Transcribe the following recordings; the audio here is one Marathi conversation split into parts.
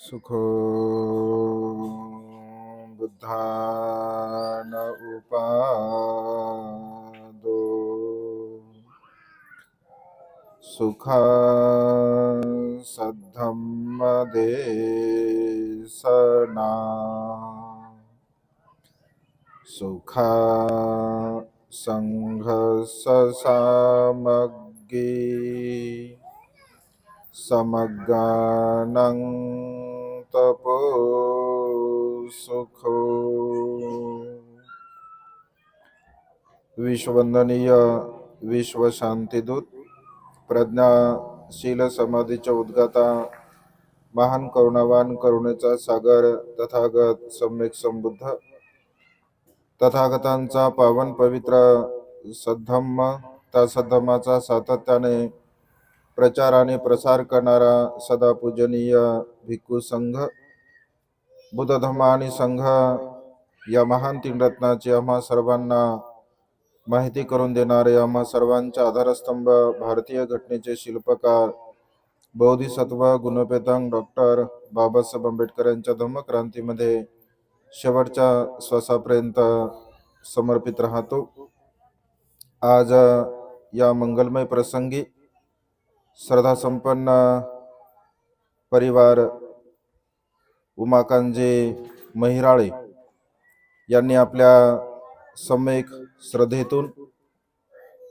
सुखो बुद्धान उपादो सुखा सद्धम्मदेशना सुखा संघससामग्गी समगानं तपो सुखो। विश्ववंदनीय विश्व शांतिदूत प्रज्ञाशील समाधीच्या उद्गाता महान करुणावान करुणेचा सागर तथागत सम्यक संबुद्ध तथागतांचा पावन पवित्र सद्धम्म त्या सद्धम्माचा सातत्याने प्रचार आणि प्रसार करणारा सदा पूजनीय भिक्खू संघ बुद्ध धम्म आणि संघ या महान तीन रत्नाची आम्हा सर्वांना माहिती करून देणारे आम्हा सर्वांच्या आधारस्तंभ भारतीय घटनेचे शिल्पकार बोधिसत्व गुणपेतांग डॉक्टर बाबासाहेब आंबेडकर यांच्या धम्मक्रांतीमध्ये शेवटच्या श्वासापर्यंत समर्पित राहतो। आज या मंगलमय प्रसंगी श्रद्धासंपन्न परिवार उमाकांजी महिराळे यांनी आपल्या सम्यक श्रद्धेतून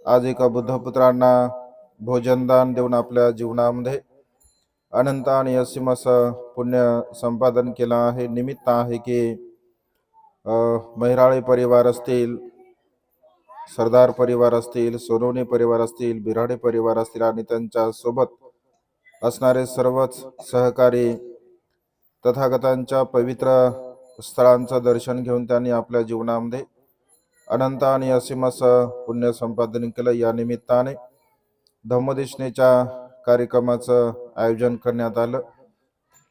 आज एका बुद्धपुत्रांना भोजनदान देऊन आपल्या जीवनामध्ये अनंत आणि असीम असं पुण्य संपादन केलं आहे। निमित्त आहे की महिराळे परिवार असतील, सरदार परिवार असतील, सोनवणे परिवार असतील, बिराडे परिवार असतील आणि त्यांच्या सोबत असणारे सर्वच सहकारी तथागतांच्या पवित्र स्थळांचं दर्शन घेऊन त्यांनी आपल्या जीवनामध्ये अनंत आणि असीम असं पुण्य संपादन केलं। या निमित्ताने धम्मदेशनेच्या कार्यक्रमाचं आयोजन करण्यात आलं।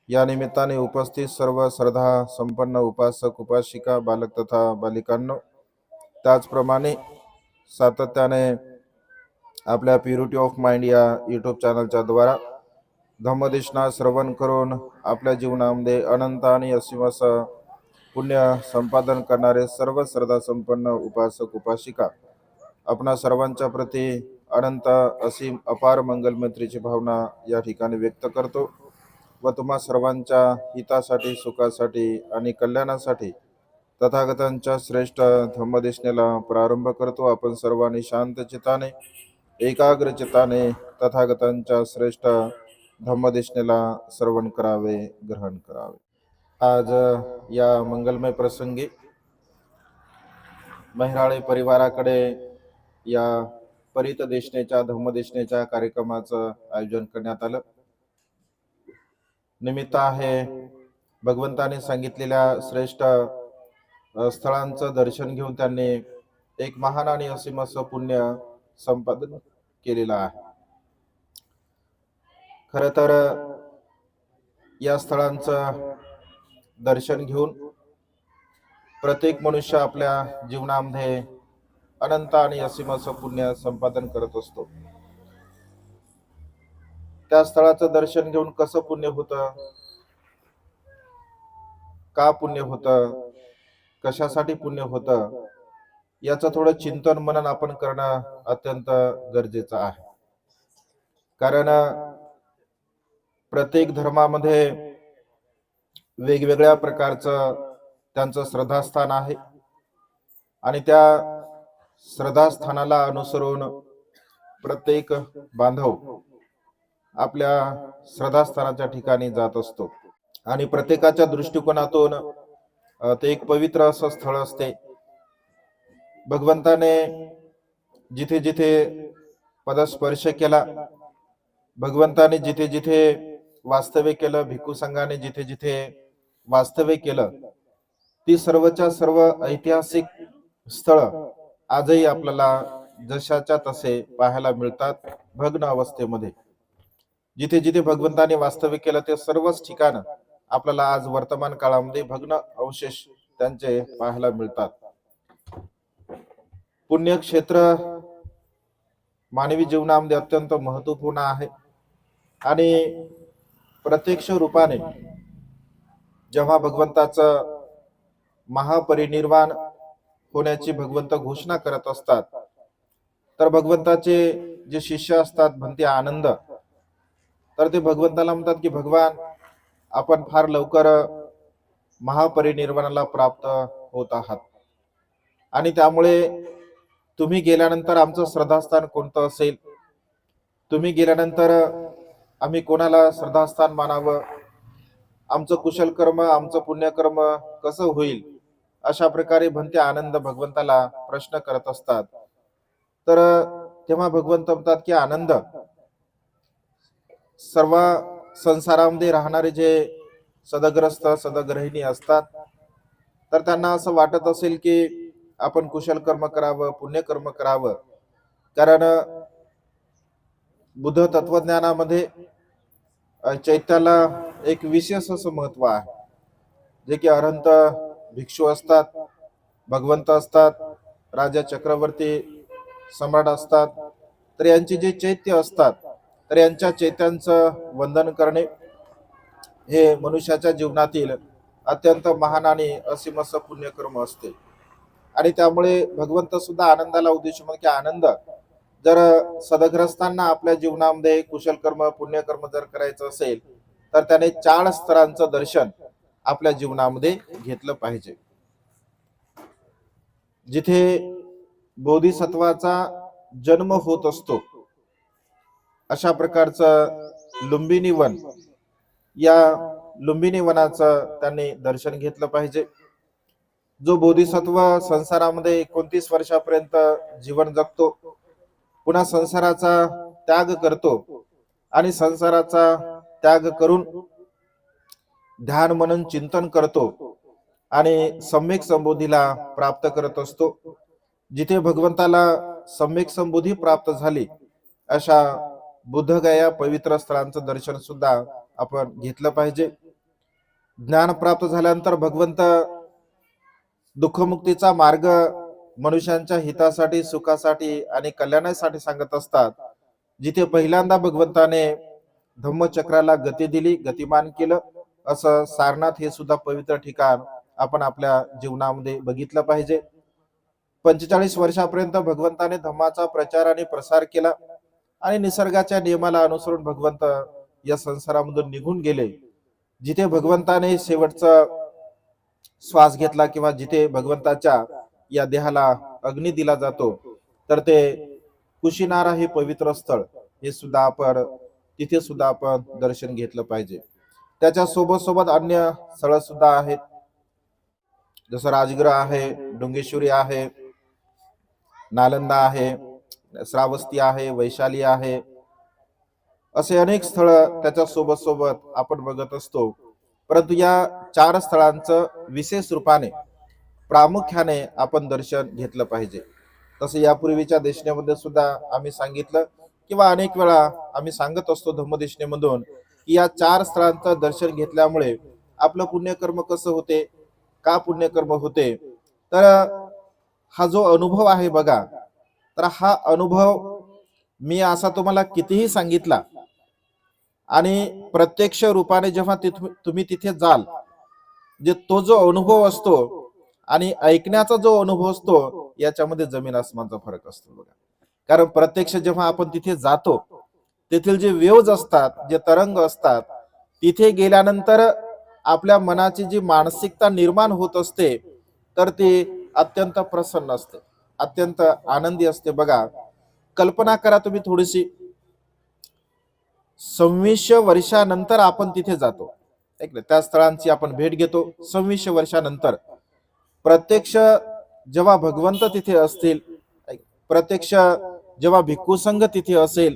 या निमित्ताने उपस्थित सर्व श्रद्धा संपन्न उपासक उपासिका बालक तथा बालिकांनो, त्याचप्रमाणे सातत्याने आपल्या प्युरिटी ऑफ माइंड या यूट्यूब चॅनलच्या द्वारा धम्मदेशना श्रवण करून आपल्या जीवनामध्ये अनंत आणि असीम असं पुण्य संपादन करणारे सर्व श्रद्धा संपन्न उपासक उपासिका आपणा सर्वांच्या प्रती अनंत असीम अपार मंगल मैत्रीची भावना या ठिकाणी व्यक्त करतो व तुम्हा सर्वांच्या हितासाठी, सुखासाठी आणि कल्याणासाठी तथागतांच्या श्रेष्ठ धम्मदेशनेला प्रारंभ करतो। आपण सर्वांनी शांत चित्ताने एकाग्र चित्ताने तथागतांच्या श्रेष्ठ धम्मदेशनेला श्रवण करावे, ग्रहण करावे। आज या मंगलमय प्रसंगी महिराळे परिवाराकडे या परित देशनेच्या धम्मदेशनेच्या कार्यक्रमाचं आयोजन करण्यात आलं। निमित्त आहे भगवंताने सांगितलेल्या श्रेष्ठ स्थळांचं दर्शन घेऊन त्यांनी एक महान आणि असीम असं पुण्य संपादन केलेलं आहे। खरं तर या स्थळांचं दर्शन घेऊन प्रत्येक मनुष्य आपल्या जीवनामध्ये अनंत आणि असीम असं पुण्य संपादन करत असतो। त्या स्थळाचं दर्शन घेऊन कसं पुण्य होतं, का पुण्य होतं, कशासाठी पुण्य होतं, याचं थोडं चिंतन मनन आपण करणं अत्यंत गरजेचं आहे। कारण प्रत्येक धर्मामध्ये वेगवेगळ्या प्रकारचं त्यांचं श्रद्धास्थान आहे आणि त्या श्रद्धास्थानाला अनुसरून प्रत्येक बांधव आपल्या श्रद्धास्थानाच्या ठिकाणी जात असतो आणि प्रत्येकाच्या दृष्टिकोनातून ते एक पवित्र असं स्थळ असते। भगवंताने जिथे जिथे पदस्पर्श केला, भगवंताने जिथे जिथे वास्तव्य केलं, भिक्खू संघाने जिथे जिथे वास्तव्य केलं, ती सर्वच्या सर्व ऐतिहासिक स्थळ आजही आपल्याला जशाच्या तसे पाहायला मिळतात। भग्न अवस्थेमध्ये जिथे जिथे भगवंताने वास्तव्य केलं ते सर्वच ठिकाण आपल्याला आज वर्तमान काळामध्ये भग्न अवशेष त्यांचे पाहायला मिळतात। पुण्यक्षेत्र मानवी जीवनामध्ये अत्यंत महत्वपूर्ण आहे आणि प्रत्यक्ष रूपाने जेव्हा भगवंताचं महापरिनिर्वाण होण्याची भगवंत घोषणा करत असतात, तर भगवंताचे जे शिष्य असतात भंते आनंद, तर ते भगवंताला म्हणतात की भगवान, आपण फार लवकर महापरिनिर्वाणाला प्राप्त होत आहात आणि त्यामुळे तुम्ही गेल्यानंतर आमचं श्रद्धास्थान कोणतं असेल, तुम्ही गेल्यानंतर आम्ही कोणाला श्रद्धास्थान मानावं, आमचं कुशल कर्म आमचं पुण्यकर्म कसं होईल, अशा प्रकारे भंते आनंद भगवंताला प्रश्न करत असतात. तर तेव्हा भगवंत म्हणतात की आनंद, सर्व संसारामध्ये राहणारे जे सदग्रस्त सदग्रहिणी असतात, तर त्यांना असं वाटत असेल की आपण कुशल कर्म करावं, पुण्यकर्म करावं. कारण बुद्ध तत्वज्ञानामध्ये चैत्याला एक विशेष असं महत्व आहे, जे की अरहंत भिक्षू असतात, भगवंत असतात, राजा चक्रवर्ती सम्राट असतात, तर यांची जे चैत्य असतात, तर यांच्या चैत्यांचं वंदन करणे हे मनुष्याच्या जीवनातील अत्यंत महान आणि असीम असं पुण्यकर्म असते. आणि त्यामुळे भगवंत सुद्धा आनंदाला उद्देश की आनंद, जर सदग्रस्तांना आपल्या जीवनामध्ये कुशल कर्म पुण्यकर्म जर करायचं असेल, तर त्याने 4 स्तरांचं दर्शन आपल्या जीवनामध्ये घेतलं पाहिजे. जिथे बोधिसत्वाचा जन्म होत असतो, अशा प्रकारचं लुंबिनी वन, या लुंबिनी वनाचं त्यांनी दर्शन घेतलं पाहिजे. जो बोधिसत्व संसारामध्ये 29 वर्षापर्यंत जीवन जगतो, पुन्हा संसाराचा त्याग करतो आणि संसाराचा त्याग करून ध्यान मनन चिंतन करतो आणि सम्यक संबोधीला प्राप्त करत असतो. जिथे भगवंताला सम्यक संबोधी प्राप्त झाली, अशा बुद्धगया पवित्र स्थळांचं दर्शन सुद्धा आपण घेतलं पाहिजे. ज्ञान प्राप्त झाल्यानंतर भगवंत दुःखमुक्तीचा मार्ग मनुष्यांच्या हितासाठी, सुखासाठी आणि कल्याणासाठी सांगत असतात. जिथे पहिल्यांदा भगवंताने धम्मचक्राला गती दिली, गतिमान केलं, असं सारनाथ हे सुद्धा पवित्र ठिकाण आपण आपल्या जीवनामध्ये बघितलं पाहिजे. 45 वर्षापर्यंत भगवंताने धम्माचा प्रचार आणि प्रसार केला आणि निसर्गाच्या नियमाला अनुसरून भगवंत या संसारामधून निघून गेले. जिथे भगवंताने शेवटचा श्वास घेतला किंवा जिथे भगवंताच्या या देहाला अग्नी दिला जातो, तर ते कुशीनारा हे पवित्र स्थळ, हे सुद्धा आपण तिथे सुद्धा आपण दर्शन घेतलं पाहिजे. त्याच्या सोबत सोबत अन्य स्थळ सुद्धा आहेत, जसं राजगृह आहे, डुंगेश्वरी आहे, नालंदा आहे, श्रावस्ती आहे, वैशाली आहे, असे अनेक स्थळ त्याच्या सोबत सोबत आपण बघत असतो. परंतु या 4 स्थळांचं विशेष रूपाने प्रामुख्याने आपण दर्शन घेतलं पाहिजे. तसं यापूर्वीच्या देशनेमध्ये सुद्धा आम्ही सांगितलं किंवा अनेक वेळा आम्ही सांगत असतो धम्मदेशनेमधून, की या 4 स्थळांचं दर्शन घेतल्यामुळे आपलं पुण्यकर्म कसं होते, का पुण्यकर्म होते. तर हा जो अनुभव आहे बघा, तर हा अनुभव मी असा तुम्हाला कितीही सांगितला आणि प्रत्यक्ष रूपाने जेव्हा तुम्ही तिथे जाल, जे तो जो अनुभव असतो आणि ऐकण्याचा जो अनुभव असतो, याच्यामध्ये जमीन आसमानचा फरक असतो बघा. कारण प्रत्यक्ष जेव्हा आपण तिथे जातो, तेथील जे वेव्ज असतात, जे तरंग असतात, तिथे गेल्यानंतर आपल्या मनाची जी मानसिकता निर्माण होत असते, तर ती अत्यंत प्रसन्न असते, अत्यंत आनंदी असते बघा. कल्पना करा तुम्ही थोडीशी, 26 वर्षानंतर आपण तिथे जातो, त्या स्थळांची आपण भेट घेतो. 26 वर्षानंतर प्रत्यक्ष जेव्हा भगवंत तिथे असतील, प्रत्यक्ष जेव्हा भिक्खू संघ तिथे असेल,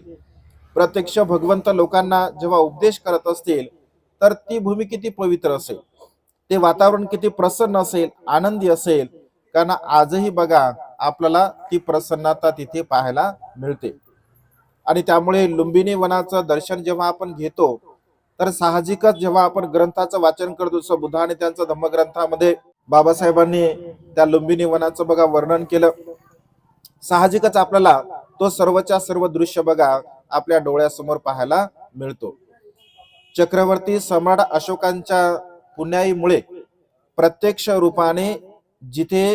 प्रत्यक्ष भगवंत लोकांना जेव्हा उपदेश करत असतील, तर ती भूमी किती पवित्र असेल, ते वातावरण किती प्रसन्न असेल, आनंदी असेल. कारण आजही बघा आपल्याला ती प्रसन्नता तिथे पाहायला मिळते. आणि त्यामुळे लुंबिनी वनाचं दर्शन जेव्हा आपण घेतो, तर साहजिकच जेव्हा आपण ग्रंथाचं वाचन करतो, जसं बुद्ध आणि त्यांच्या धम्मग्रंथामध्ये बाबासाहेबांनी त्या लुंबिनी वनाचं बघा वर्णन केलं, साहजिकच आपल्याला तो सर्वच्या सर्व दृश्य बघा आपल्या डोळ्यासमोर पाहायला मिळतो. चक्रवर्ती सम्राट अशोकांच्या पुण्याईमुळे प्रत्यक्ष रूपाने जिथे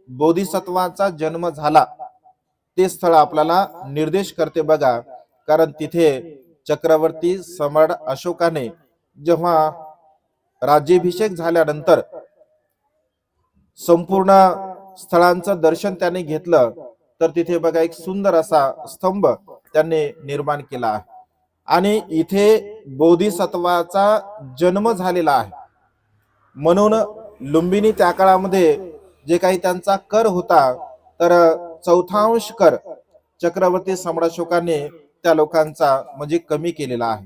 बोधिसत्वाचा जन्म झाला ते स्थळ आपल्याला निर्देश करते बघा. कारण तिथे चक्रवर्ती सम्राट अशोकाने जेव्हा राज्याभिषेक झाल्यानंतर संपूर्ण स्थळांचं दर्शन त्याने घेतलं, तर तिथे बघा एक सुंदर असा स्तंभ त्यांनी निर्माण केला आहे आणि इथे बोधिसत्वाचा जन्म झालेला आहे. म्हणून लुंबिनी त्या काळामध्ये जे काही त्यांचा कर होता, तर चौथांश कर चक्रवर्ती सम्राट अशोकाने त्या लोकांचा म्हणजे कमी केलेला आहे.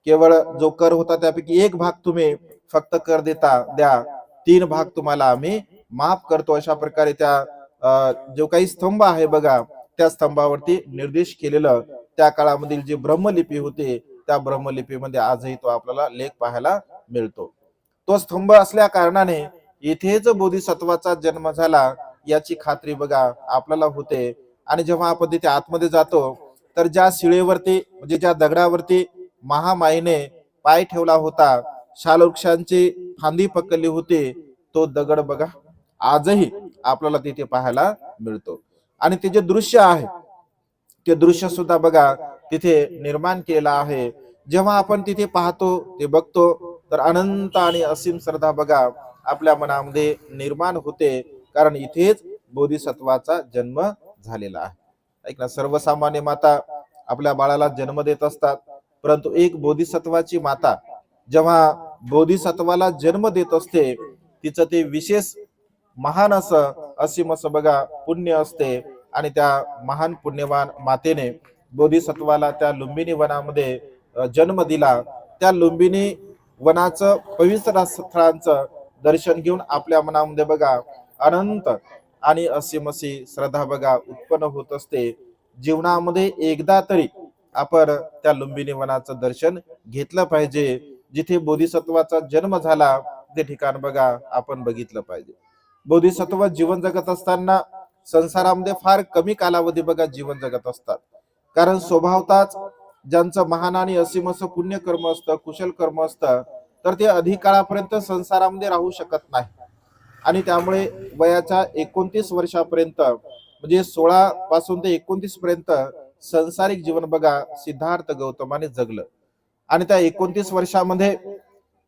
केवळ जो कर होता त्यापैकी एक भाग तुम्ही फक्त कर द्या, 3 भाग तुम्हाला आम्ही माफ करतो. अशा प्रकारे त्या जो काही स्तंभ आहे बघा, त्या स्तंभावरती निर्देश केलेलं त्या काळामधील जे ब्रह्मलिपी होते, त्या ब्रह्मलिपीमध्ये आजही तो आपल्याला लेख पाहायला मिळतो. तो स्तंभ असल्या कारणाने इथेच बोधिसत्वाचा जन्म झाला याची खात्री बघा आपल्याला होते. आणि जेव्हा आपण तिथे आतमध्ये जातो, तर ज्या शिळेवरती म्हणजे ज्या दगडावरती महामाईने पाय ठेवला होता, शालवृक्षांची फांदी पकडली होती, तो दगड बघा आजही आपल्याला तिथे पाहायला मिळतो. आणि ते जे दृश्य आहे ते दृश्य सुद्धा बघा तिथे निर्माण केलेलं आहे. जेव्हा आपण तिथे पाहतो ते बघतो, तर अनंत आणि असीम श्रद्धा बघा आपल्या मनामध्ये निर्माण होते. कारण इथेच बोधिसत्वाचा जन्म झालेला आहे. ऐक ना, सर्वसामान्य माता आपल्या बाळाला जन्म देत असतात, परंतु एक बोधिसत्वाची माता जेव्हा बोधिसत्वाला जन्म देत असते, तिचं ते विशेष महान असं असीम असं बघा पुण्य असते. आणि त्या महान पुण्यवान मातेने बोधिसत्वाला त्या लुंबिनी वनामध्ये जन्म दिला. त्या लुंबिनी वनाचं पवित्र स्थळांचं दर्शन घेऊन आपल्या मनामध्ये बघा अनंत आणि असीम अशी श्रद्धा बघा उत्पन्न होत असते. जीवनामध्ये एकदा तरी आपण त्या लुंबिनी वनाचं दर्शन घेतलं पाहिजे. जिथे बोधिसत्वाचा जन्म झाला ते ठिकाण बघा आपण बघितलं पाहिजे. बोधिसत्व जीवन जगत असताना संसारामध्ये फार कमी कालावधी बघा जीवन जगत असतात. कारण स्वभावताच ज्यांचं महान आणि असीम असं पुण्य कर्म असतं, कुशल कर्म असतं, तर ते अधिक काळापर्यंत संसारामध्ये राहू शकत नाही. आणि त्यामुळे वयाच्या 29 वर्षापर्यंत म्हणजे 16 पासून ते 29 पर्यंत संसारिक जीवन बघा सिद्धार्थ गौतमाने जगलं. आणि त्या 29 वर्षामध्ये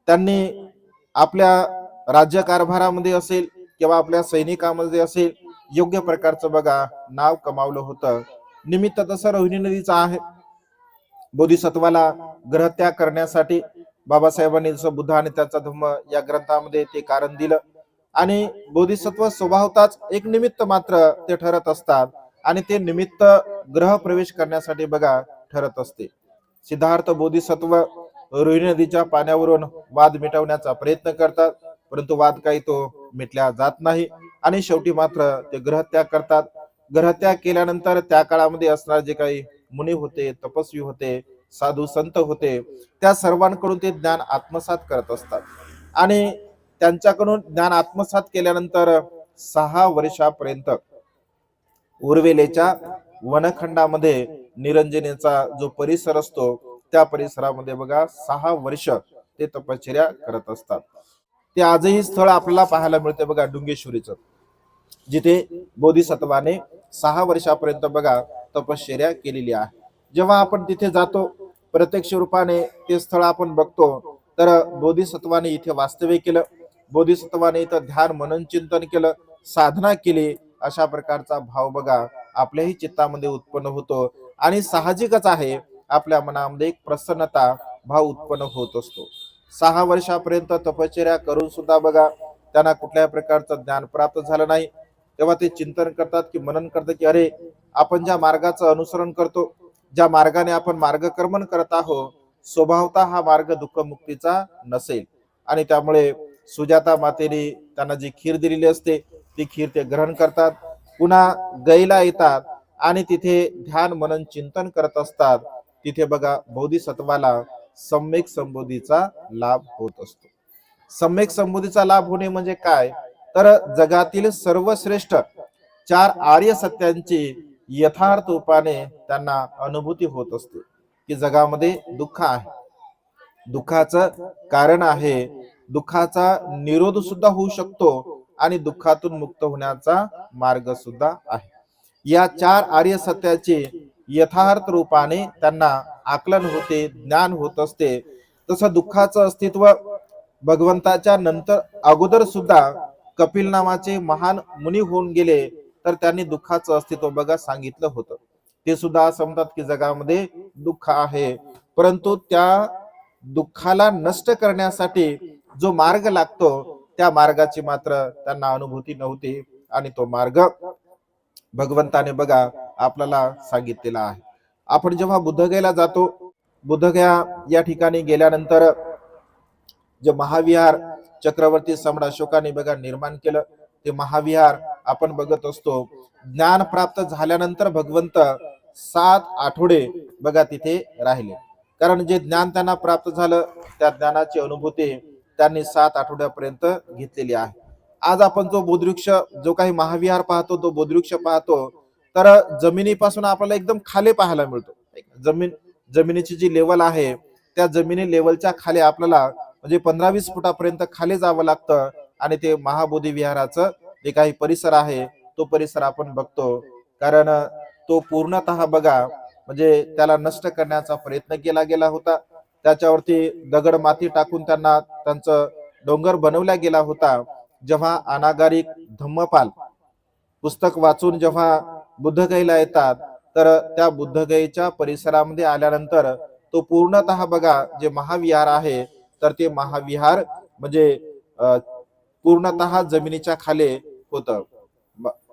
त्यांनी आपल्या राज्यकारभारामध्ये असेल किंवा आपल्या सैनिकांमध्ये असेल योग्य प्रकारचं बघा नाव कमावलं होतं. निमित्त तसं रोहिणी नदीचं आहे. बोधिसत्वाला ग्रहत्याग करण्यासाठी बाबासाहेबांनी जसं बुद्ध आणि त्याचा धम्म या ग्रंथामध्ये ते कारण दिलं. आणि बोधिसत्व स्वभावताच एक निमित्त मात्र ते ठरत असतात. आणि ते निमित्त ग्रह प्रवेश करण्यासाठी बघा ठरत असते. सिद्धार्थ बोधिसत्व रोहिणी नदीच्या पाण्यावरून वाद मिटवण्याचा प्रयत्न करतात, परंतु वाद काही तो मिटल्या जात नाही. आणि शेवटी मात्र ते ग्रहत्याग करतात. ग्रहत्याग केल्यानंतर त्या काळामध्ये असणारे जे काही मुनी होते, तपस्वी होते, साधू संत होते, त्या सर्वांकडून ते ज्ञान आत्मसात करत असतात. आणि त्यांच्याकडून ज्ञान आत्मसात केल्यानंतर 6 वर्षापर्यंत उर्वेलेच्या वनखंडामध्ये निरंजनेचा जो परिसर असतो त्या परिसरामध्ये बघा 6 वर्ष ते तपश्चर्या करत असतात. ते आजही स्थळ आपल्याला पाहायला मिळते बघा डुंगेश्वरीचं, जिथे बोधिसत्वाने 6 वर्षापर्यंत बघा तपश्चर्या केलेली आहे. जेव्हा आपण तिथे जातो प्रत्यक्ष रूपाने ते स्थळ आपण बघतो, तर बोधिसत्वाने इथे वास्तव्य केलं, बोधिसत्वाने इथं ध्यान मनन चिंतन केलं, साधना केली, अशा प्रकारचा भाव बघा आपल्याही चित्तामध्ये उत्पन्न होतो. आणि साहजिकच आहे आपल्या मनामध्ये एक प्रसन्नता भाव उत्पन्न होत असतो. 6 वर्षापर्यंत तपश्चर्या करून सुद्धा बघा त्यांना कुठल्याही प्रकारचं ज्ञान प्राप्त झालं नाही. तेव्हा ते चिंतन करतात की मनन करतात की अरे आपण ज्या मार्गाचं अनुसरण करतो, ज्या मार्गाने आपण मार्गक्रमण करत आहोत, स्वभावता हा मार्ग दुःखमुक्तीचा नसेल. आणि त्यामुळे सुजाता मातेने त्यांना जी खीर दिलेली असते ती खीर ते ग्रहण करतात, पुन्हा गैला येतात आणि तिथे ध्यान मनन चिंतन करत असतात. तिथे बघा बोधिसत्वाला सम्यक संबोधीचा लाभ होत असतो. सम्यक संबोधीचा लाभ होणे म्हणजे काय, तर जगातील सर्वश्रेष्ठ 4 आर्य सत्यांची यथार्थ रूपाने त्यांना अनुभूती होत असते की जगामध्ये दुःख आहे, दुःखाचं कारण आहे दुःखाचा निरोध सुद्धा होऊ शकतो आणि दुःखातून मुक्त होण्याचा मार्ग सुद्धा आहे. या 4 आर्य सत्याचे यथार्थ रूपाने त्यांना आकलन होते, ज्ञान होत असते. तसं दुःखाचं अस्तित्व भगवंताच्या नंतर अगोदर सुद्धा कपिल नावाचे महान मुनी होऊन गेले, तर त्यांनी दुःखाचं अस्तित्व बघा सांगितलं होतं. ते सुद्धा असं म्हणतात की जगामध्ये दुःख आहे, परंतु त्या दुःखाला नष्ट करण्यासाठी जो मार्ग लागतो त्या मार्गाची मात्र त्यांना अनुभूती नव्हती, आणि तो मार्ग भगवंताने बघा आपल्याला सांगितलेला आहे. आपण जेव्हा बुद्धगयेला जातो, बुद्धगया या ठिकाणी गेल्यानंतर जे महाविहार चक्रवर्ती सम्राट अशोकाने बघा निर्माण केलं, ते महाविहार आपण बघत असतो. ज्ञान प्राप्त झाल्यानंतर भगवंत 7 आठवडे बघा तिथे राहिले, कारण जे ज्ञान त्यांना प्राप्त झालं त्या ज्ञानाची अनुभूती त्यांनी 7 आठवड्यापर्यंत घेतलेली आहे. आज आपण जो बोधवृक्ष, जो काही महाविहार पाहतो, तो बोधवृक्ष पाहतो, तर जमिनीपासून आपल्याला एकदम खाली पाहायला मिळतो. जमिनीची जी लेवल आहे त्या जमिनी लेवलच्या खाली आपल्याला म्हणजे 15-20 फुटापर्यंत खाली जावं लागतं, आणि ते महाबोधी विहाराचं जे काही परिसर आहे तो परिसर आपण बघतो. कारण तो पूर्णतः बघा म्हणजे त्याला नष्ट करण्याचा प्रयत्न केला गेला होता. त्याच्यावरती दगड माती टाकून त्यांना त्यांचं डोंगर बनवला गेला होता. जेव्हा अनागारिक धम्मपाल पुस्तक वाचून जेव्हा बुद्धगयेला येतात, तर त्या बुद्धगयेच्या परिसरामध्ये आल्यानंतर तो पूर्णतः बघा जे महाविहार आहे, तर ते महाविहार म्हणजे पूर्णतः जमिनीच्या खाली होतं.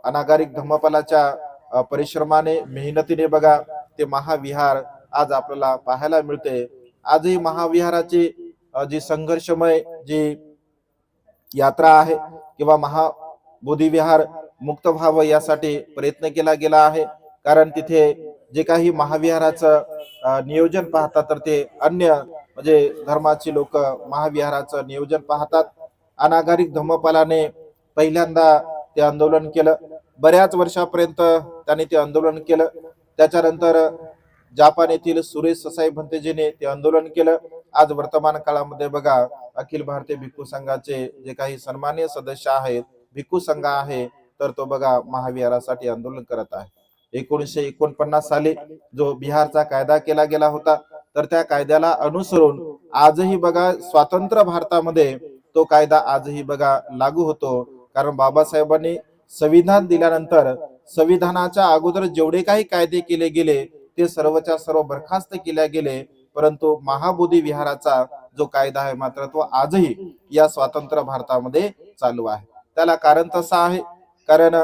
अनागारिक धम्मपालाच्या परिश्रमाने, मेहनतीने बघा ते महाविहार आज आपल्याला पाहायला मिळते. आजही महाविहाराची जी संघर्षमय जी यात्रा आहे किंवा महाबोधी विहार मुक्त व्हावं यासाठी प्रयत्न केला गेला आहे. कारण तिथे जे काही महाविहाराचं नियोजन पाहतात, तर ते अन्य म्हणजे धर्माची लोक महाविहाराचं नियोजन पाहतात. अनागारिक धम्मपालाने पहिल्यांदा ते आंदोलन केलं, बऱ्याच वर्षापर्यंत त्यांनी ते आंदोलन केलं. त्याच्यानंतर जापान येथील सुरेश ससाई भंतेजीने ते आंदोलन केलं. आज वर्तमान काळामध्ये बघा अखिल भारतीय भिक्खू संघाचे जे काही सन्माननीय सदस्य आहेत, भिक्खू संघ आहे, तर तो बघा महाविहारासाठी आंदोलन करत आहे. 1949 साली जो बिहारचा कायदा केला गेला होता, तर त्या कायद्याला अनुसरून आजही बघा स्वतंत्र भारतामध्ये तो कायदा आजही बघा लागू होतो. कारण बाबासाहेबांनी संविधान दिल्यानंतर संविधानाच्या अगोदर जेवढे काही कायदे केले गेले ते सर्वच्या सर्व बरखास्त केले गेले, परंतु महाबोधी विहाराचा जो कायदा आहे मात्र तो आजही या स्वतंत्र भारतामध्ये चालू आहे. त्याला कारण तसं आहे, कारण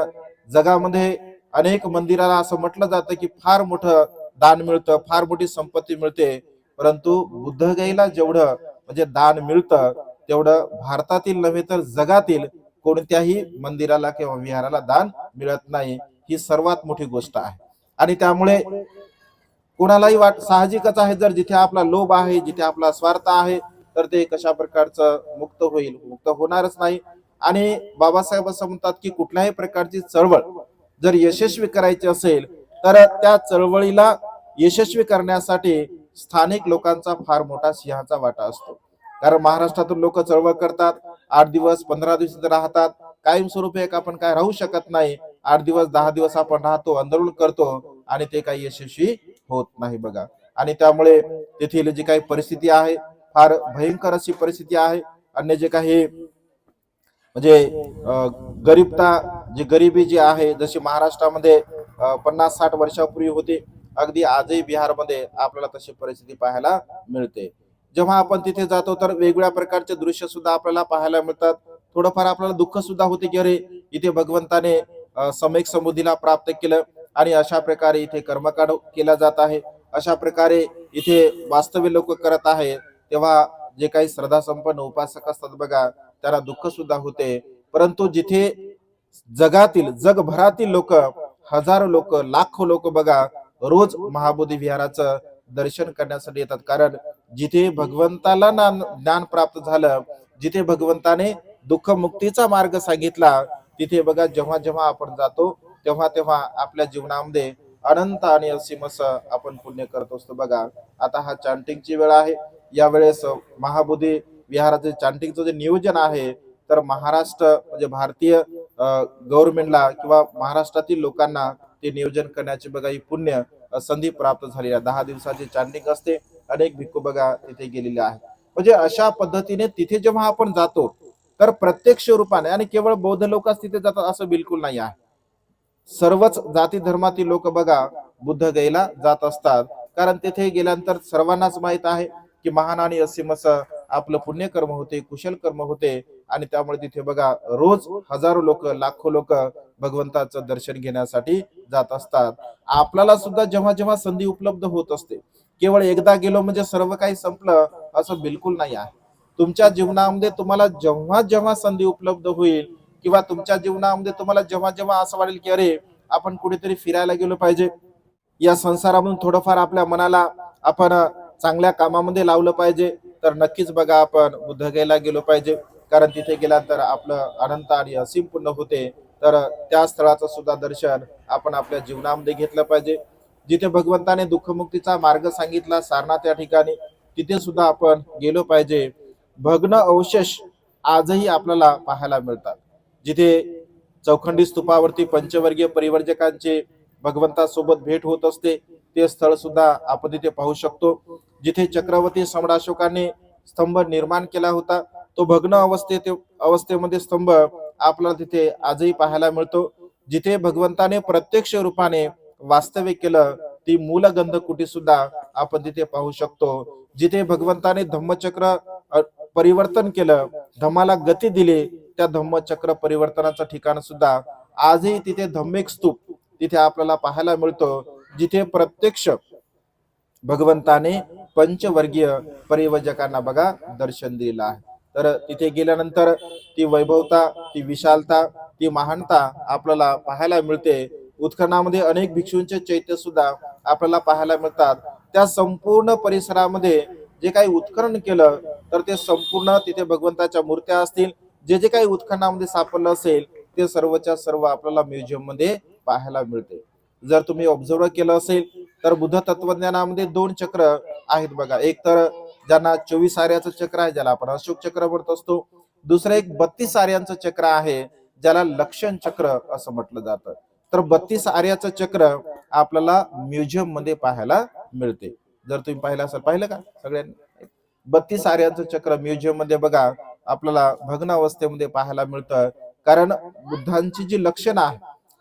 जगामध्ये अनेक मंदिराला असं म्हटलं जातं की फार मोठं दान मिळतं, फार मोठी संपत्ती मिळते, परंतु बुद्धगयेला जेवढं म्हणजे दान मिळतं तेवढं भारतातील नव्हे तर जगातील कोणत्याही मंदिराला किंवा विहाराला दान मिळत नाही. ही सर्वात मोठी गोष्ट आहे. आणि त्यामुळे कोणालाही साहजिकच आहे, जर जिथे आपला लोभ आहे, जिथे आपला स्वार्थ आहे, तर ते कशा प्रकारचं मुक्त होईल, मुक्त होणारच नाही. आणि बाबासाहेब असं म्हणतात की कुठल्याही प्रकारची चळवळ जर यशस्वी करायची असेल, तर त्या चळवळीला यशस्वी करण्यासाठी स्थानिक लोकांचा फार मोठा सिंहाचा वाटा असतो. कारण महाराष्ट्रातून लोक चळवळ करतात, 8 दिवस 15 दिवस राहतात, कायमस्वरूपी एक आपण काय राहू शकत नाही. 8 दिवस 10 दिवस आपण राहतो, आंदोलन करतो, आणि ते काही यशस्वी होत नाही बघा. आणि त्यामुळे तेथील जी काही परिस्थिती आहे फार भयंकर अशी परिस्थिती आहे. अन्य जे काही म्हणजे गरीबता, जी गरिबी जी आहे, जशी महाराष्ट्रामध्ये 50-60 वर्षापूर्वी होती, अगदी आजही बिहारमध्ये आपल्याला तशी परिस्थिती पाहायला मिळते. जेव्हा आपण तिथे जातो तर वेगवेगळ्या प्रकारचे दृश्य सुद्धा आपल्याला पाहायला मिळतात. थोडंफार आपल्याला दुःख सुद्धा होते की अरे इथे भगवंताने सम्यक समृद्धीला प्राप्त केलं, आणि अशा प्रकारे इथे कर्मकांड केला जात आहे, अशा प्रकारे इथे वास्तव्य लोक करत आहे. तेव्हा जे काही श्रद्धा संपन्न उपासक असतात बघा त्यांना दुःख सुद्धा होते. परंतु जिथे जगभरातील लोक, हजारो लोक, लाखो लोक बघा रोज महाबोधी विहाराचं दर्शन करण्यासाठी येतात. कारण जिथे भगवंताला ज्ञान प्राप्त झालं, जिथे भगवंताने दुःख मुक्तीचा मार्ग सांगितला, तिथे बघा जेव्हा जेव्हा आपण जातो तेव्हा तेव्हा आपल्या जीवनामध्ये अनंत आणि असीम असं आपण पुण्य करत असतो बघा. आता हा चांटिंगची वेळ आहे. यावेळेस महाबोधी विहाराचे चांटिंगचं जे नियोजन आहे, तर महाराष्ट्र म्हणजे भारतीय गव्हर्नमेंटला किंवा महाराष्ट्रातील लोकांना ते नियोजन करण्याची बघा ही पुण्य संधी प्राप्त झालेली आहे. 10 दिवसाची चांटिंग असते. अनेक भिक्खू बघा तिथे गेलेले आहेत. म्हणजे अशा पद्धतीने तिथे जेव्हा आपण जातो, तर प्रत्यक्ष रूपाने आणि केवळ बौद्ध लोकच तिथे जातात असं बिलकुल नाही आहे. सर्वच जाती धर्मातील लोक बघा बुद्धगयेला जात असतात. कारण तिथे गेल्यानंतर सर्वांनाच माहित आहे की महान आणि असीम असं आपलं पुण्यकर्म होते, कुशल कर्म होते. आणि त्यामुळे तिथे बघा रोज हजारो लोक, लाखो लोक भगवंताचं दर्शन घेण्यासाठी जात असतात. आपल्याला सुद्धा जेव्हा जेव्हा संधी उपलब्ध होत असते, केवळ एकदा गेलो म्हणजे सर्व काही संपलं असं बिलकुल नाही आहे. तुमच्या जीवनामध्ये तुम्हाला जेव्हा जेव्हा संधी उपलब्ध होईल किंवा तुमच्या जीवनामध्ये तुम्हाला जेव्हा जेव्हा असं वाटेल की अरे आपण कुठेतरी फिरायला गेलो पाहिजे, या संसारामधून थोडंफार आपल्या मनाला आपण चांगल्या कामामध्ये लावलं पाहिजे, तर नक्कीच बघा आपण बुद्धगयेला गेलो पाहिजे. कारण तिथे गेल्यानंतर आपलं अनंत आणि असीम पुण्य होते. तर त्या स्थळाचं सुद्धा दर्शन आपण आपल्या जीवनामध्ये घेतलं पाहिजे. जिथे भगवंताने दुःखमुक्तीचा मार्ग सांगितला सारनाथ या ठिकाणी, तिथे सुद्धा आपण गेलो पाहिजे. भग्न अवशेष आजही आपल्याला पाहायला मिळतात. जिथे चौखंडी स्तूपावरती पंचवर्गीय परिवर्जकांचे भगवंतासोबत भेट होत असते, ते स्थळ सुद्धा आपण तिथे पाहू शकतो. जिथे चक्रवर्ती सम्राट अशोकाने स्तंभ निर्माण केला होता, तो भग्न अवस्थेमध्ये स्तंभ आपल्याला तिथे आजही पाहायला मिळतो. जिथे भगवंताने प्रत्यक्ष रूपाने वास्तव्य केलं, ती मूलगंध कुटी सुद्धा आपण तिथे पाहू शकतो. जिथे भगवंताने धम्मचक्र परिवर्तन केलं, धम्माला गती दिली, त्या धम्मचक्र परिवर्तनाचं ठिकाण सुद्धा आजही तिथे धम्मिक स्तूप तिथे आपल्याला पाहायला मिळतो. जिथे प्रत्यक्ष भगवंताने पंचवर्गीय परिवर्जकांना बघा दर्शन दिलेलं आहे. तर तिथे गेल्यानंतर ती वैभवता, ती विशालता, ती महानता आपल्याला पाहायला मिळते. उत्खननामध्ये अनेक भिक्षूंचे चैत्य सुद्धा आपल्याला पाहायला मिळतात. त्या संपूर्ण परिसरामध्ये जे काही उत्खनन केलं, तर ते संपूर्ण तिथे भगवंताच्या मूर्त्या असतील, जे जे काही उत्खननामध्ये सापडलं असेल, ते सर्वच्या सर्व आपल्याला म्युझियम मध्ये पाहायला मिळते. जर तुम्ही ऑब्झर्व केलं असेल, तर बुद्ध तत्वज्ञानामध्ये 2 चक्र आहेत बघा. एक तर ज्यांना 24 आर्याचं चक्र आहे, ज्याला आपण अशोक चक्र म्हणत असतो. दुसरं एक 32 आर्यांचं चक्र आहे, ज्याला लक्षण चक्र असं म्हटलं जातं. तर 32 आर्याचं चक्र आपल्याला म्युझियम मध्ये पाहायला मिळते. जर तुम्ही पाहिलं असेल, पाहिलं का सगळ्यांनी? 32 आर्यांचं चक्र म्युझियम मध्ये बघा आपल्याला भग्न अवस्थेमध्ये पाहायला मिळतं. कारण बुद्धांची जी लक्षणं आहे,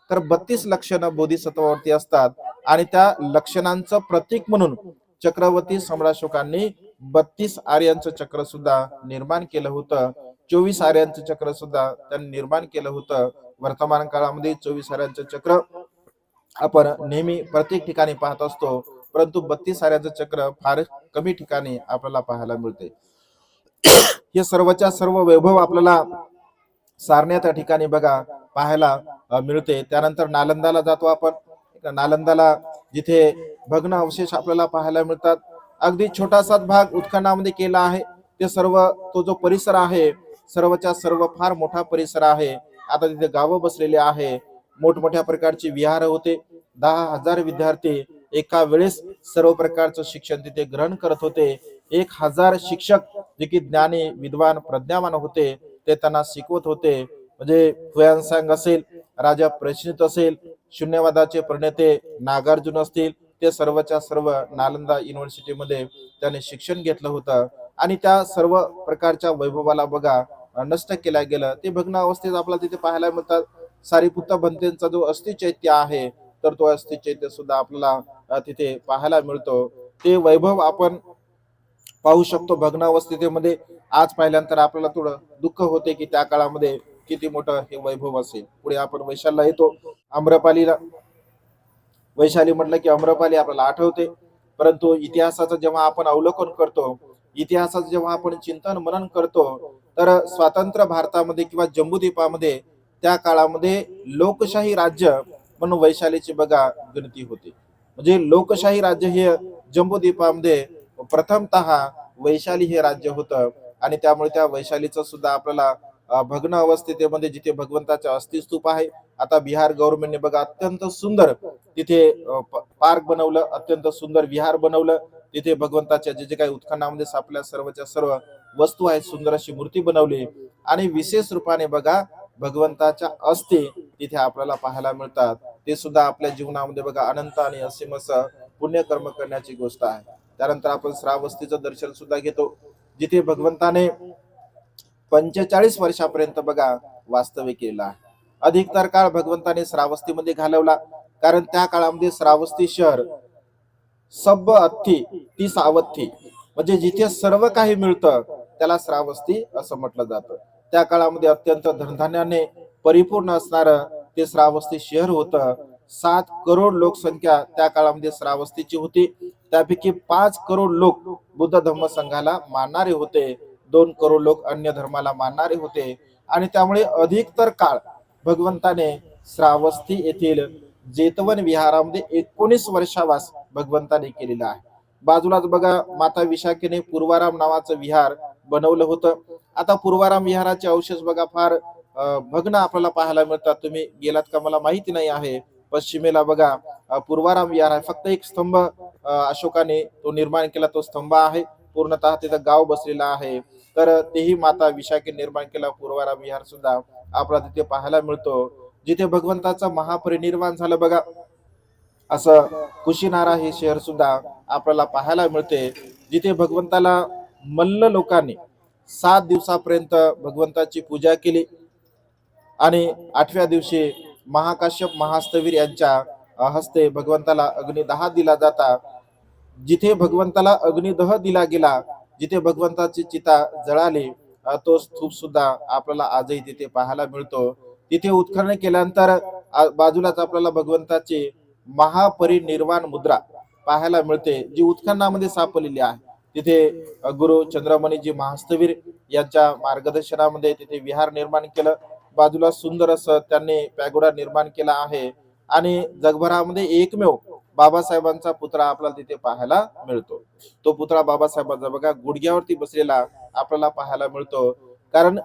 तर 32 लक्षणं बोधिसत्वावरती असतात. आणि त्या लक्षणांचं प्रतीक म्हणून चक्रवर्ती सम्राटशोकांनी 32 आर्यांचं चक्र सुद्धा निर्माण केलं होतं. 24 आर्यांचं चक्र सुद्धा त्यांनी निर्माण केलं होतं. वर्तमान काळामध्ये 24 आर्यांचं चक्र आपण नेहमी प्रत्येक ठिकाणी पाहत असतो, परंतु 32 आर्यांचं चक्र फार कमी ठिकाणी आपल्याला पाहायला मिळते. हे सर्वच्या सर्व वैभव आपल्याला सारण्यात या ठिकाणी बघा पाहायला मिळते. त्यानंतर नालंदाला जातो आपण. नालंदाला जिथे भग्न अवशेष आपल्याला पाहायला मिळतात. अगदी छोटासा भाग उत्खननामध्ये केला आहे. ते सर्व तो जो परिसर आहे, सर्वच्या सर्व फार मोठा परिसर आहे. आता तिथे गावं बसलेले आहे, मोठमोठ्या प्रकारची विहार होते. 10,000 विद्यार्थी एका वेळेस सर्व प्रकारचं शिक्षण तिथे ग्रहण करत होते. 1,000 शिक्षक जे की ज्ञानी, विद्वान, प्रज्ञावान होते, ते त्यांना शिकवत होते. म्हणजे हुयानसांग असेल, राजा प्रश्नित असेल, शून्यवादाचे प्रणेते नागार्जुन असतील, ते सर्वच्या सर्व नालंदा युनिव्हर्सिटीमध्ये त्याने शिक्षण घेतलं होतं. आणि त्या सर्व प्रकारच्या वैभवाला बघा नष्ट केल्या गेलं. ते भग्न अवस्थेत आपल्याला तिथे पाहायला मिळतात. सारीपुत्त भंतेंचा जो अस्थिचैत्य आहे, तर तो अस्थिचैत्य सुद्धा आपल्याला तिथे पाहायला मिळतो. ते वैभव आपण पाहू शकतो भग्न अवस्थेमध्ये. आज पाहिल्यानंतर आपल्याला थोडं दुःख होते की त्या काळामध्ये किती मोठं हे वैभव असेल. पुढे आपण वैशालीला येतो. आम्रपालीला, वैशाली म्हटलं की आम्रपाली आपल्याला आठवते. परंतु इतिहासाचं जेव्हा आपण अवलोकन करतो, इतिहासाचं जेव्हा आपण चिंतन मनन करतो, तर स्वातंत्र्य भारतामध्ये किंवा जम्बूद्वीपामध्ये त्या काळामध्ये लोकशाही राज्य म्हणून वैशालीची बघा गणती होती. म्हणजे लोकशाही राज्य हे जम्बूद्वीपामध्ये प्रथमतः वैशाली हे राज्य होतं. आणि त्यामुळे त्या वैशालीचं सुद्धा आपल्याला भग्न अवस्थेमध्ये जिथे भगवंताचे अस्थिस्तूप आहे, आता बिहार गव्हर्नमेंटने बघा अत्यंत सुंदर तिथे पार्क बनवलं, अत्यंत सुंदर विहार बनवलं. तिथे भगवंताच्या जे जे काही उत्खननामध्ये सापडल्या सर्वच्या सर्व वस्तू आहेत, सुंदर अशी मूर्ती बनवली आणि विशेष रूपाने बघा भगवंताच्या अस्थी तिथे आपल्याला पाहायला मिळतात. ते सुद्धा आपल्या जीवनामध्ये बघा अनंत आणि असीम असं पुण्यकर्म करण्याची गोष्ट आहे. त्यानंतर आपण श्रावस्तीचं दर्शन सुद्धा घेतो, जिथे भगवंताने 45 वर्षापर्यंत बघा वास्तव्य केलं आहे. अधिकतर काळ भगवंताने श्रावस्तीमध्ये घालवला, कारण त्या काळामध्ये श्रावस्ती शहर सब्ब अथ्थी ती सावथी म्हणजे जिथे सर्व काही मिळतं त्याला श्रावस्ती असं म्हटलं जातं. त्या काळामध्ये अत्यंत धनधान्याने परिपूर्ण असणारं ते श्रावस्ती शहर होतं. 7 करोड लोकसंख्या त्या काळामध्ये श्रावस्तीची होती. त्यापैकी 5 करोड लोक बुद्ध धम्म संघाला मानणारे होते, 2 करोड लोक अन्य धर्माला मानणारे होते आणि त्यामुळे अधिकतर काळ भगवंताने श्रावस्ती येथील जेतवन विहारामध्ये 19 वर्षावास भगवंताने केलेला आहे. बाजूलाच बघा माता विशाखेने पूर्वाराम नावाचं विहार बनवलं होतं. आता पूर्वाराम विहाराचे अवशेष बघा फार भग्न आपल्याला पाहायला मिळतात. तुम्ही गेलात का मला माहिती नाही आहे. पश्चिमेला बघा पूर्वाराम विहार आहे. फक्त एक स्तंभ अशोकाने तो निर्माण केला, तो स्तंभ आहे. पूर्णतः तिथं गाव बसलेला आहे. तर तेही माता विशाखे निर्माण केला पूर्वाराम विहार सुद्धा आपल्याला तिथे पाहायला मिळतो, जिथे भगवंताचं महापरिनिर्वाण झालं बघा. असं कुशीनारा हे शहर सुद्धा आपल्याला पाहायला मिळते, जिथे भगवंताला मल्ल लोकांनी 7 दिवसापर्यंत भगवंताची पूजा केली आणि 8व्या दिवशी महाकाश्यप महास्तवीर यांच्या हस्ते भगवंताला अग्निदाह दिला जाता. जिथे भगवंताला अग्निदह दिला गेला, जिथे भगवंताची चिता जळाली, तो स्तूप सुद्धा आपल्याला आजही तिथे पाहायला मिळतो. तिथे उत्खनन केल्यानंतर बाजूलाच आपल्याला भगवंताची महापरिनिर्वाण मुद्रा पाहायला मिळते, जी उत्खननामध्ये सापडलेली आहे. तिथे गुरु चंद्रमणीजी महास्तवीर यांच्या मार्गदर्शनामध्ये तिथे विहार निर्माण केलं. बाजूला सुंदर असं त्यांनी पॅगोडा निर्माण केला आहे आणि जगभरामध्ये एकमेव बाबासाहेबांचा पुतळा आपल्याला तिथे पाहायला मिळतो. तो पुतळा बाबासाहेबांचा बघा गुडघ्यावरती बसलेला आपल्याला पाहायला मिळतो. कारण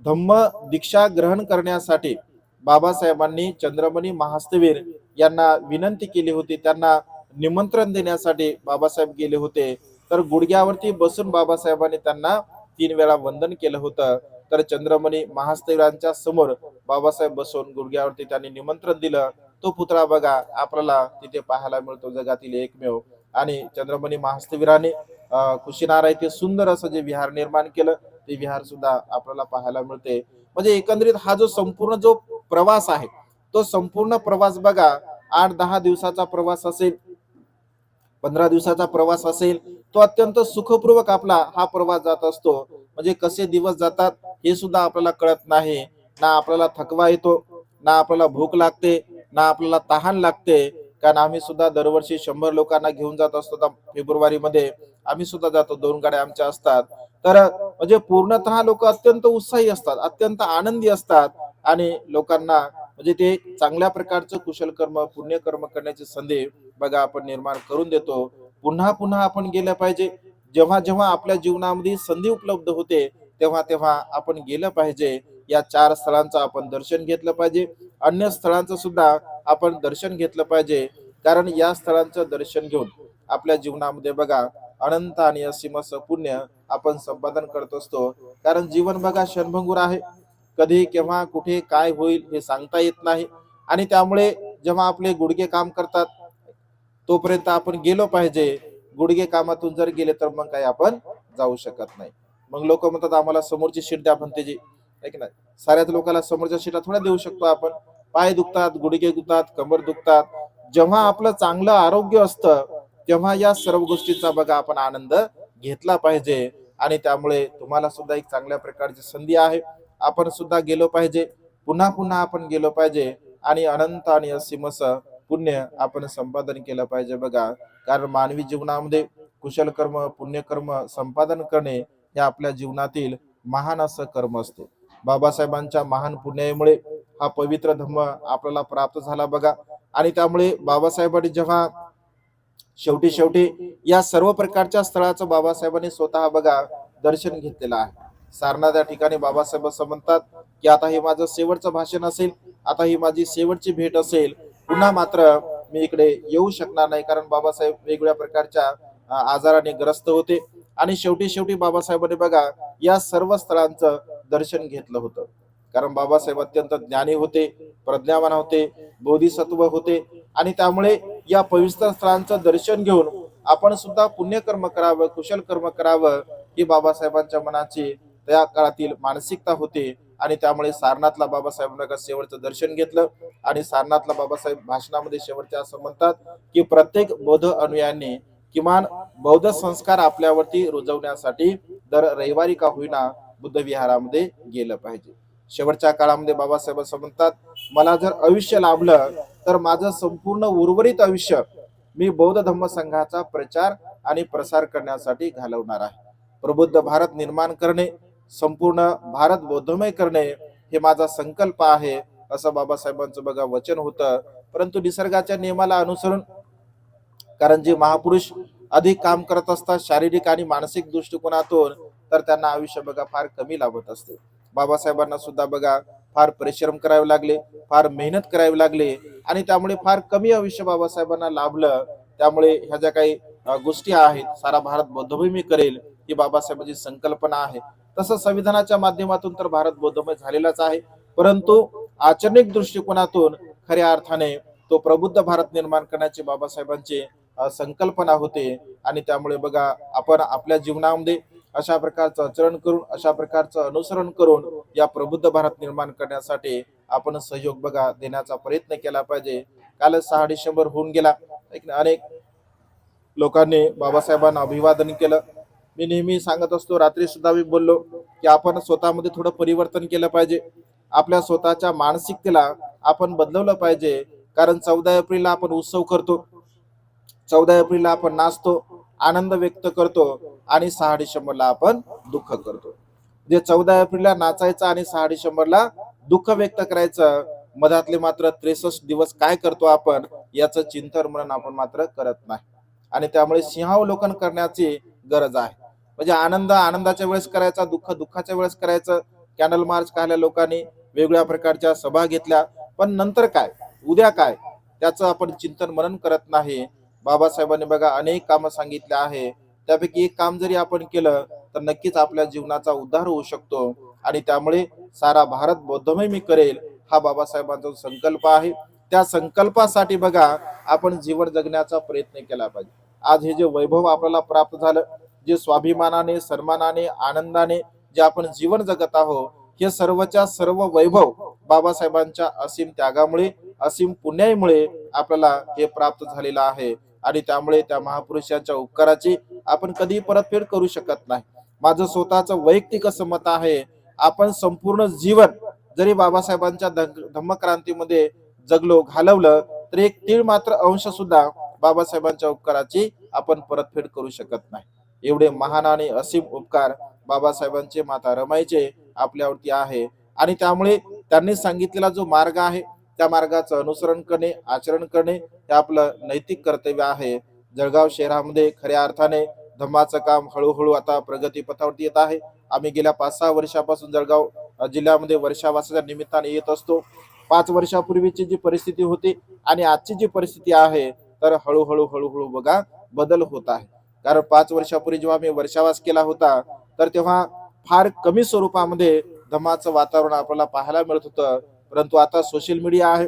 धम्म दीक्षा ग्रहण करण्यासाठी बाबासाहेबांनी चंद्रमणी महास्तवीर यांना विनंती केली होती, त्यांना निमंत्रण देण्यासाठी बाबासाहेब गेले होते. तर गुडघ्यावरती बसून बाबासाहेबांनी त्यांना 3 वेळा वंदन केलं होतं. तर चंद्रमणी महास्तवीरांच्या समोर बाबासाहेब बसून गुडघ्यावरती त्यांनी निमंत्रण दिलं. तो पुतळा बघा आपल्याला तिथे पाहायला मिळतो, जगातील एकमेव. आणि चंद्रमणी महास्तवीराने कुशीनारा येथे सुंदर असं जे विहार निर्माण केलं, ते विहार सुद्धा आपल्याला पाहायला मिळते. म्हणजे एकंदरीत हा जो संपूर्ण जो प्रवास आहे, तो संपूर्ण प्रवास बघा 8-10 दिवसाचा प्रवास असेल, 15 दिवसाचा प्रवास असेल, तो अत्यंत सुखपूर्वक आपला हा प्रवास जात असतो. म्हणजे कसे दिवस जातात हे सुद्धा आपल्याला कळत नाही. ना आपल्याला थकवा येतो, ना आपल्याला भूक लागते, ना आपल्याला तहान लागते. कारण आम्ही सुद्धा दरवर्षी 100 लोकांना घेऊन जात असतो. फेब्रुवारी मध्ये आम्ही सुद्धा जातो, 2 गाड्या आमच्या असतात. तर म्हणजे पूर्णतः लोक अत्यंत उत्साही असतात, अत्यंत आनंदी असतात आणि लोकांना म्हणजे ते चांगल्या प्रकारचं कुशल कर्म पुण्यकर्म करण्याची संधी बघा आपण निर्माण करून देतो. पुन्हा पुन्हा आपण गेलं पाहिजे. जेव्हा जेव्हा आपल्या जीवनामध्ये संधी उपलब्ध होते तेव्हा तेव्हा आपण गेलं पाहिजे. या 4 स्थळांचं आपण दर्शन घेतलं पाहिजे. अन्य स्थळांचं सुद्धा आपण दर्शन घेतलं पाहिजे. कारण या स्थळांचं दर्शन घेऊन आपल्या जीवनामध्ये बघा अनंत आणि असीम असं पुण्य आपण संपादन करत असतो. कारण जीवन बघा क्षणभंगुर आहे. कधी केव्हा कुठे काय होईल हे सांगता येत नाही. आणि त्यामुळे जेव्हा आपले गुडघे काम करतात तोपर्यंत आपण गेलो पाहिजे. गुडघे कामातून जर गेले तर मग काही आपण जाऊ शकत नाही. मग लोक म्हणतात आम्हाला समोरची सीट द्या म्हणते जी, आहे की नाही. साऱ्याच लोकांना समोरच्या सीटा थोड्या देऊ शकतो आपण. पाय दुखतात, गुडघे दुखतात, कमर दुखतात. जेव्हा आपलं चांगलं आरोग्य असतं तेव्हा या सर्व गोष्टींचा बघा आपण आनंद घेतला पाहिजे. आणि त्यामुळे तुम्हाला सुद्धा एक चांगल्या प्रकारची संधी आहे. आपण सुद्धा गेलो पाहिजे, पुन्हा पुन्हा आपण गेलो पाहिजे आणि अनंत आणि असीम असं पुण्य आपण संपादन केलं पाहिजे बघा. कारण मानवी जीवनामध्ये कुशल कर्म पुण्यकर्म संपादन करणे हे आपल्या जीवनातील महान असं कर्म असते. बाबासाहेबांच्या महान पुण्यामुळे हा पवित्र धम्म आपल्याला प्राप्त झाला बघा. आणि त्यामुळे बाबासाहेबांनी जेव्हा शेवटी या सर्व प्रकारच्या स्थळाचं बाबासाहेबांनी स्वतः बघा दर्शन घेतलेलं आहे. सारनाथ या ठिकाणी बाबासाहेब असं म्हणतात की आता हे माझं शेवटचं भाषण असेल, आता ही माझी शेवटची भेट असेल. पुन्हा मात्र मी इकडे येऊ शकणार नाही. कारण बाबासाहेब वेगवेगळ्या प्रकारच्या आजाराने ग्रस्त होते आणि शेवटी शेवटी बाबासाहेबांनी बघा या सर्व स्थळांचं दर्शन घेतलं होतं. कारण बाबासाहेब अत्यंत ज्ञानी होते, प्रज्ञावान होते, बोधिसत्व होते आणि त्यामुळे या पवित्र स्थळांचं दर्शन घेऊन आपण सुद्धा पुण्यकर्म करावं, कुशल कर्म करावं ही बाबासाहेबांच्या मनाची त्या काळातील मानसिकता होती. आणि त्यामुळे सारनाथला बाबासाहेबांना शेवटचं दर्शन घेतलं आणि सारनाथला बाबासाहेब भाषणामध्ये शेवटचे असं म्हणतात की प्रत्येक बौद्ध अनुयायांनी किमान बौद्ध संस्कार आपल्यावरती रुजवण्यासाठी दर रविवारी का होईना बुद्ध विहारामध्ये गेलं पाहिजे. शेवटच्या काळामध्ये बाबासाहेब असं म्हणतात, मला जर आयुष्य लाभलं तर माझं संपूर्ण उर्वरित आयुष्य मी बौद्ध धम्म संघाचा प्रचार आणि प्रसार करण्यासाठी घालवणार आहे. प्रबुद्ध भारत निर्माण करणे, संपूर्ण भारत बौद्धमय करणे हे माझा संकल्प आहे असं बाबासाहेबांचं बघा वचन होतं. परंतु निसर्गाच्या नियमाला अनुसरून, कारण जे महापुरुष अधिक काम करत असतात शारीरिक आणि मानसिक दृष्टिकोनातून, तर त्यांना आयुष्य बघा फार कमी लाभत असते. बाबासाहेबांना सुद्धा बघा फार परिश्रम करावे लागले, फार मेहनत करावी लागली आणि त्यामुळे फार कमी आयुष्य बाबासाहेबांना लाभलं. त्यामुळे ह्या ज्या काही गोष्टी आहेत, सारा भारत बौद्धमय मी करेल ही बाबासाहेबांची संकल्पना आहे. तसं संविधानाच्या माध्यमातून तर भारत बौद्धमय झालेलाच आहे, परंतु आचरणिक दृष्टिकोनातून खऱ्या अर्थाने तो प्रबुद्ध भारत निर्माण करण्याची बाबासाहेबांची संकल्पना होते. आणि त्यामुळे बघा आपण आपल्या जीवनामध्ये अशा प्रकारचं आचरण करून, अशा प्रकारचं अनुसरण करून या प्रबुद्ध भारत निर्माण करण्यासाठी आपण सहयोग बघा देण्याचा प्रयत्न केला पाहिजे. काल 6 डिसेंबर होऊन गेला, अनेक लोकांनी बाबासाहेबांना अभिवादन केलं. मी नेहमी सांगत असतो, रात्री सुद्धा मी बोललो की आपण स्वतःमध्ये थोडं परिवर्तन केलं पाहिजे, आपल्या स्वतःच्या मानसिकतेला आपण बदलवलं पाहिजे. कारण 14 एप्रिलला आपण उत्सव करतो, 14 एप्रिलला आपण नाचतो, आनंद व्यक्त करतो आणि 6 डिसेंबरला आपण दुःख करतो. जे 14 एप्रिलला नाचायचं आणि 6 डिसेंबरला दुःख व्यक्त करायचं, मधातले मात्र 63 दिवस काय करतो आपण याचं चिंतन म्हणून आपण मात्र करत नाही. आणि त्यामुळे सिंहावलोकन करण्याची गरज आहे. म्हणजे आनंद आनंदाच्या वेळेस करायचा, दुःख दुःखाच्या वेळेस करायचं. कॅन्डल मार्च काढल्या लोकांनी, वेगवेगळ्या प्रकारच्या सभा घेतल्या, पण नंतर काय, उद्या काय, त्याचं आपण चिंतन मनन करत नाही. बाबासाहेबांनी बघा अनेक कामं सांगितले आहे, त्यापैकी एक काम जरी आपण केलं तर नक्कीच आपल्या जीवनाचा उद्धार होऊ शकतो. आणि त्यामुळे सारा भारत बौद्धमय मी करेल हा बाबासाहेबांचा संकल्प आहे. त्या संकल्पासाठी बघा आपण जीवन जगण्याचा प्रयत्न केला पाहिजे. आज हे जे वैभव आपल्याला प्राप्त झालं, जे स्वाभिमानाने, सन्मानाने, आनंदाने जे आपण जीवन जगत आहोत, हे सर्वच्या सर्व वैभव बाबासाहेबांच्या असीम त्यागामुळे, असीम पुण्याईमुळे आपल्याला हे प्राप्त झालेलं आहे. आणि त्यामुळे त्या महापुरुषांच्या उपकाराची आपण कधी परतफेड करू शकत नाही. माझं स्वतःचं वैयक्तिक असं मत आहे, आपण संपूर्ण जीवन जरी बाबासाहेबांच्या धम्मक्रांतीमध्ये जगलो, घालवलं, तर एक तीळ मात्र अंश सुद्धा बाबासाहेबांच्या उपकाराची आपण परतफेड करू शकत नाही. एवढे महान आणि असीम उपकार बाबासाहेबांचे, माता रमाईचे आपल्यावरती आहे. आणि त्यामुळे त्यांनी सांगितलेला जो मार्ग आहे त्या मार्गाचं अनुसरण करणे, आचरण करणे हे आपलं नैतिक कर्तव्य आहे. जळगाव शहरामध्ये खऱ्या अर्थाने धम्माचं काम हळूहळू आता प्रगतीपथावरती येत आहे. आम्ही गेल्या 5-6 वर्षापासून जळगाव जिल्ह्यामध्ये वर्षावासाच्या निमित्ताने येत असतो. 5 वर्षापूर्वीची जी परिस्थिती होती आणि आजची जी परिस्थिती आहे, तर हळूहळू हळूहळू बघा बदल होत आहे. कारण 5 वर्षापूर्वी जेव्हा मी वर्षावास केला होता, तर तेव्हा फार कमी स्वरूपामध्ये धम्माचं वातावरण आपल्याला पाहायला मिळत होतं. परंतु आता सोशल मीडिया आहे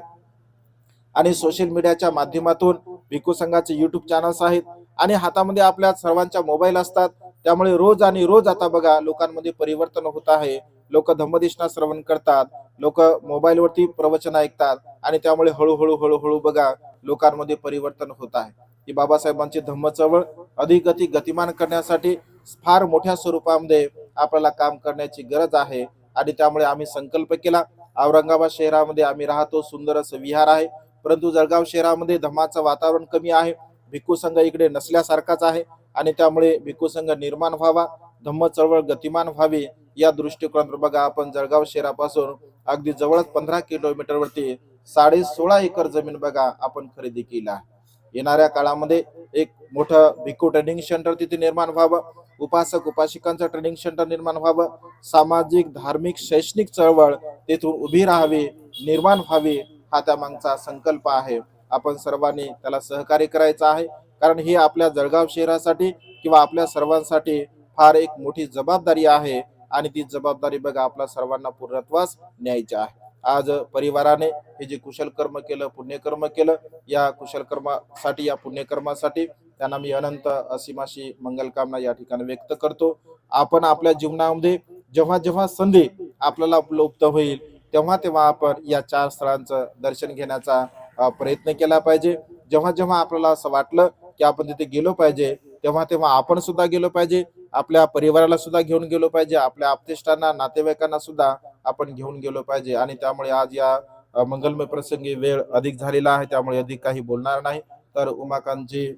आणि सोशल मीडियाच्या माध्यमातून भिक्खू संघाचे युट्यूब चॅनल्स आहेत आणि हातामध्ये आपल्या सर्वांच्या मोबाईल असतात. त्यामुळे रोज आणि रोज आता बघा लोकांमध्ये परिवर्तन होत आहे. लोक धम्मदेशना श्रवण करतात, लोक मोबाईलवरती प्रवचन ऐकतात आणि त्यामुळे हळूहळू हळूहळू बघा लोकांमध्ये परिवर्तन होत आहे. की बाबासाहेबांची धम्म चळवळ अधिक गतिमान करण्यासाठी फार मोठ्या स्वरूपामध्ये आपल्याला काम करण्याची गरज आहे. आणि त्यामुळे आम्ही संकल्प केला. औरंगाबाद शहरामध्ये आम्ही राहतो, सुंदर असं विहार आहे, परंतु जळगाव शहरामध्ये धम्माचं वातावरण कमी आहे, भिक्खू संघ इकडे नसल्यासारखाच आहे. आणि त्यामुळे भिक्खू संघ निर्माण व्हावा, धम्म चळवळ गतिमान व्हावी या दृष्टिकोनातून बघा आपण जळगाव शहरापासून अगदी जवळच 15 किलोमीटरवरती 16.5 एकर जमीन बघा आपण खरेदी केली आहे. येणाऱ्या काळामध्ये एक मोठं भिक्खू ट्रेनिंग सेंटर तिथे निर्माण व्हावं, उपासक उपासिकांचं ट्रेनिंग सेंटर निर्माण व्हावं, सामाजिक धार्मिक शैक्षणिक चळवळ तेथून उभी राहावी, निर्माण व्हावी हा त्या मागचा संकल्प आहे. आपण सर्वांनी त्याला सहकार्य करायचं आहे. कारण हे आपल्या जळगाव शहरासाठी किंवा आपल्या सर्वांसाठी फार एक मोठी जबाबदारी आहे आणि ती जबाबदारी बघा आपल्या सर्वांना पूर्णत्वास न्यायची आहे. आज परिवाराने हे जे कुशल कर्म केलं, पुण्यकर्म केलं, या कुशल कर्मासाठी, या पुण्यकर्मासाठी त्यांना मी अनंत असीमाशी मंगलकामना या ठिकाणी व्यक्त करतो. आपण आपल्या जीवनामध्ये जेव्हा जेव्हा संधी आपल्याला उपलब्ध होईल तेव्हा तेव्हा आपण या 4 स्थळांचं दर्शन घेण्याचा प्रयत्न केला पाहिजे. जेव्हा जेव्हा आपल्याला असं वाटलं की आपण तिथे गेलो पाहिजे, तेव्हा तेव्हा आपण सुद्धा गेलो पाहिजे. आपल्या परिवाराला सुद्धा घेऊन गेलो पाहिजे. आपल्या आप्तेष्टांना, नातेवाईकांना सुद्धा आपण घेऊन गेलो पाहिजे. आणि त्यामुळे आज या मंगलमय प्रसंगी वेळ अधिक झालेला आहे, त्यामुळे अधिक काही बोलणार नाही. तर उमाकांतजी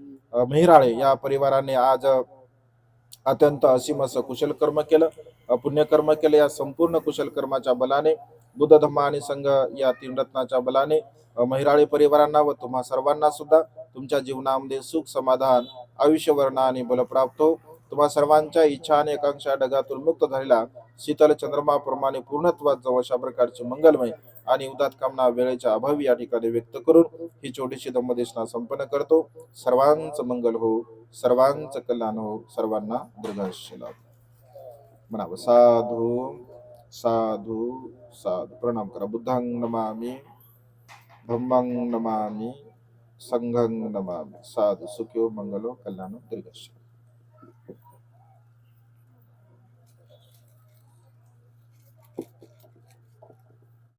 मेहराळे या परिवाराने आज अत्यंत असीम असं कुशल कर्म केलं, पुण्यकर्म केलं. या संपूर्ण कुशल कर्माच्या बलाने, बुद्ध धम्म आणि संघ या 3 रत्नाच्या बलाने महिराळी परिवारांना व तुम्हा सर्वांना सुद्धा तुमच्या जीवनामध्ये सुख, समाधान, आयुष्यवर्ण आणि बल प्राप्त हो. तुम्हा सर्वांच्या इच्छा आणि आकांक्षा ढगातून मुक्त झालेला शीतल चंद्रमाप्रमाणे पूर्णत्वात जावं अशा प्रकारचे मंगलमय आणि उदात कामना वेळेच्या अभावी या ठिकाणी व्यक्त करून ही छोटीशी धम्मदेशना संपन्न करतो. सर्वांचं मंगल हो, सर्वांचं कल्याण हो, सर्वांना दीर्घायुष्य लाभो. म्हणावं साधू साधू साधू. प्रणाम करा. बुद्धांग नमामि, धम्मांग नमामि, संघं नमामि. साधू. सुखियो मंगलो कल्याणो दीर्घायुष्य.